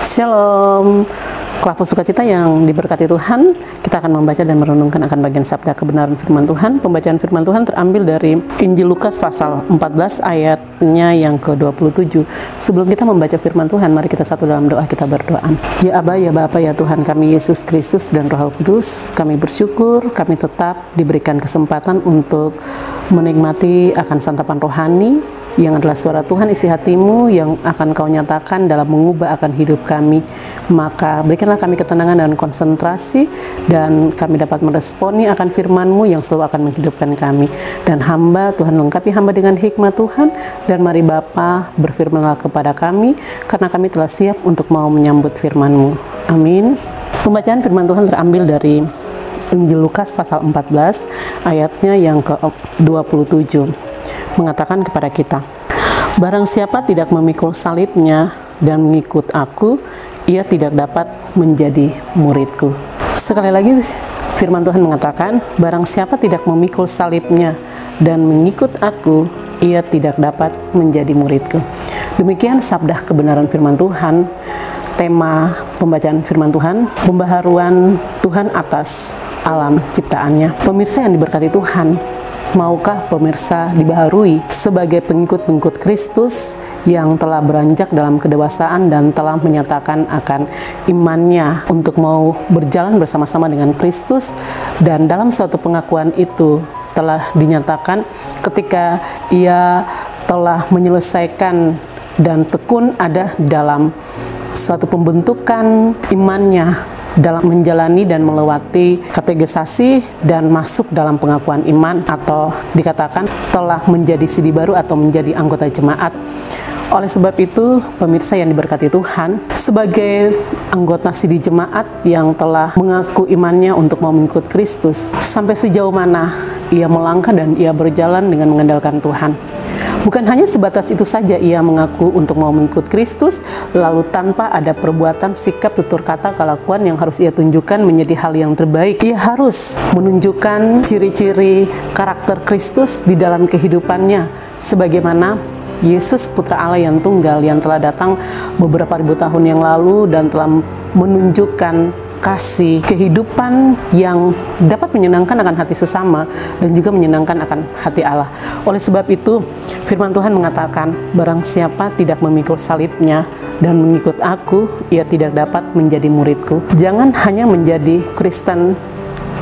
Shalom, Kelompok Sukacita yang diberkati Tuhan. Kita akan membaca dan merenungkan akan bagian sabda kebenaran firman Tuhan. Pembacaan firman Tuhan terambil dari Injil Lukas pasal 14 ayatnya yang ke-27. Sebelum kita membaca firman Tuhan, mari kita satu dalam doa, kita berdoa. Ya Aba, ya Bapa, ya Tuhan kami Yesus Kristus dan Roh Kudus, kami bersyukur kami tetap diberikan kesempatan untuk menikmati akan santapan rohani yang adalah suara Tuhan isi hatimu yang akan kau nyatakan dalam mengubah akan hidup kami. Maka berikanlah kami ketenangan dan konsentrasi, dan kami dapat meresponi akan firman-Mu yang selalu akan menghidupkan kami. Dan hamba, Tuhan lengkapi hamba dengan hikmat Tuhan, dan mari Bapa berfirmanlah kepada kami, karena kami telah siap untuk mau menyambut firman-Mu. Amin. Pembacaan firman Tuhan terambil dari Injil Lukas pasal 14 ayatnya yang ke-27. Mengatakan kepada kita, barang siapa tidak memikul salibnya dan mengikut aku, ia tidak dapat menjadi muridku. Sekali lagi firman Tuhan mengatakan, barang siapa tidak memikul salibnya dan mengikut aku, ia tidak dapat menjadi muridku. Demikian sabda kebenaran firman Tuhan. Tema pembacaan firman Tuhan, pembaharuan Tuhan atas alam ciptaannya. Pemirsa yang diberkati Tuhan, maukah pemirsa dibaharui sebagai pengikut-pengikut Kristus yang telah beranjak dalam kedewasaan dan telah menyatakan akan imannya untuk mau berjalan bersama-sama dengan Kristus, dan dalam suatu pengakuan itu telah dinyatakan ketika ia telah menyelesaikan dan tekun ada dalam suatu pembentukan imannya dalam menjalani dan melewati kategorisasi dan masuk dalam pengakuan iman, atau dikatakan telah menjadi sidi baru atau menjadi anggota jemaat. Oleh sebab itu, pemirsa yang diberkati Tuhan, sebagai anggota sidi jemaat yang telah mengaku imannya untuk mau mengikut Kristus, sampai sejauh mana ia melangkah dan ia berjalan dengan mengandalkan Tuhan. Bukan hanya sebatas itu saja ia mengaku untuk mau mengikut Kristus, lalu tanpa ada perbuatan, sikap, tutur kata, kelakuan yang harus ia tunjukkan menjadi hal yang terbaik. Ia harus menunjukkan ciri-ciri karakter Kristus di dalam kehidupannya, sebagaimana Yesus Putra Allah yang tunggal yang telah datang beberapa ribu tahun yang lalu dan telah menunjukkan kasih kehidupan yang dapat menyenangkan akan hati sesama dan juga menyenangkan akan hati Allah. Oleh sebab itu, firman Tuhan mengatakan, barang siapa tidak memikul salibnya dan mengikut aku, ia tidak dapat menjadi muridku. Jangan hanya menjadi Kristen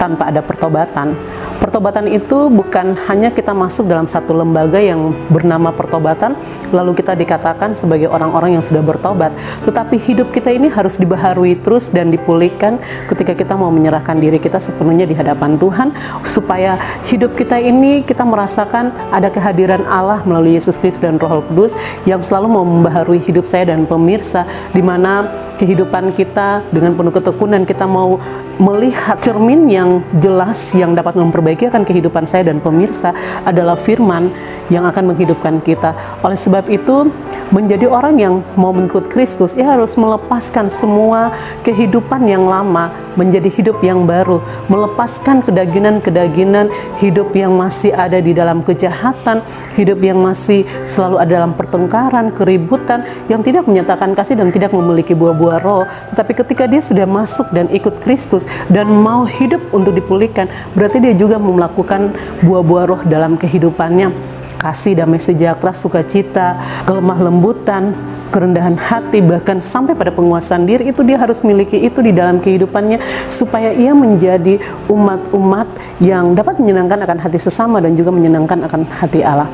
tanpa ada pertobatan. Pertobatan itu bukan hanya kita masuk dalam satu lembaga yang bernama pertobatan, lalu kita dikatakan sebagai orang-orang yang sudah bertobat, tetapi hidup kita ini harus dibaharui terus dan dipulihkan ketika kita mau menyerahkan diri kita sepenuhnya di hadapan Tuhan, supaya hidup kita ini kita merasakan ada kehadiran Allah melalui Yesus Kristus dan Roh Kudus yang selalu mau membaharui hidup saya dan pemirsa, di mana kehidupan kita dengan penuh ketekunan kita mau melihat cermin yang jelas yang dapat memperbaiki akan kehidupan saya dan pemirsa adalah firman yang akan menghidupkan kita. Oleh sebab itu, menjadi orang yang mau mengikut Kristus, ia harus melepaskan semua kehidupan yang lama menjadi hidup yang baru, melepaskan kedaginan-kedaginan hidup yang masih ada di dalam kejahatan, hidup yang masih selalu ada dalam pertengkaran, keributan, yang tidak menyatakan kasih dan tidak memiliki buah-buah roh. Tetapi ketika dia sudah masuk dan ikut Kristus dan mau hidup untuk dipulihkan, berarti dia juga melakukan buah-buah roh dalam kehidupannya. Kasih, damai sejahtera, sukacita, kelemah lembutan, kerendahan hati, bahkan sampai pada penguasaan diri, itu dia harus miliki itu di dalam kehidupannya, supaya ia menjadi umat-umat yang dapat menyenangkan akan hati sesama dan juga menyenangkan akan hati Allah.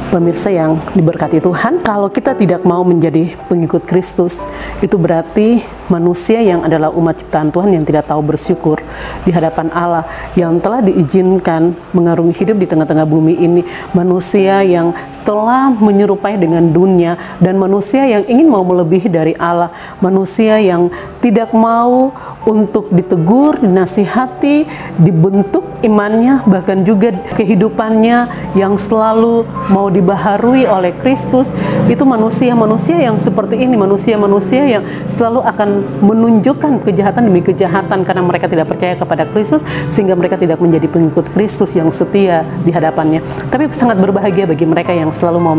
Pemirsa yang diberkati Tuhan, kalau kita tidak mau menjadi pengikut Kristus, itu berarti manusia yang adalah umat ciptaan Tuhan yang tidak tahu bersyukur di hadapan Allah, yang telah diizinkan mengarungi hidup di tengah-tengah bumi ini, manusia yang telah menyerupai dengan dunia, dan manusia yang ingin mau melebihi dari Allah, manusia yang tidak mau untuk ditegur, dinasihati, dibentuk imannya, bahkan juga kehidupannya yang selalu mau dibaharui oleh Kristus. Itu manusia-manusia yang seperti ini, manusia-manusia yang selalu akan akan menunjukkan kejahatan demi kejahatan karena mereka tidak percaya kepada Kristus, sehingga mereka tidak menjadi pengikut Kristus yang setia di hadapannya. Tapi sangat berbahagia bagi mereka yang selalu mau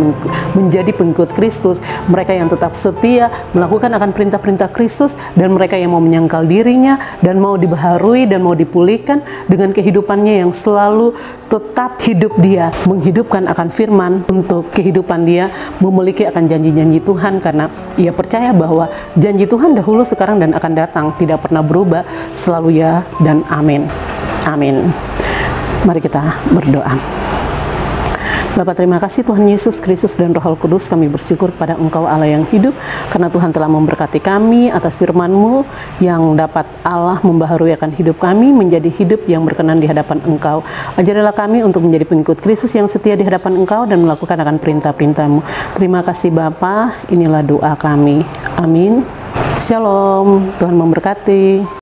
menjadi pengikut Kristus, mereka yang tetap setia melakukan akan perintah-perintah Kristus, dan mereka yang mau menyangkal dirinya dan mau dibaharui dan mau dipulihkan dengan kehidupannya yang selalu tetap hidup dia, menghidupkan akan firman untuk kehidupan dia, memiliki akan janji-janji Tuhan karena ia percaya bahwa janji Tuhan dahulu, sekarang, dan akan datang, tidak pernah berubah, selalu ya dan amin. Amin. Mari kita berdoa. Bapa, terima kasih Tuhan Yesus Kristus dan Roh Kudus, kami bersyukur pada Engkau Allah yang hidup, karena Tuhan telah memberkati kami atas firman-Mu yang dapat Allah membaharui akan hidup kami menjadi hidup yang berkenan di hadapan Engkau. Ajarilah kami untuk menjadi pengikut Kristus yang setia di hadapan Engkau dan melakukan akan perintah-perintah-Mu. Terima kasih Bapa, inilah doa kami. Amin. Shalom, Tuhan memberkati.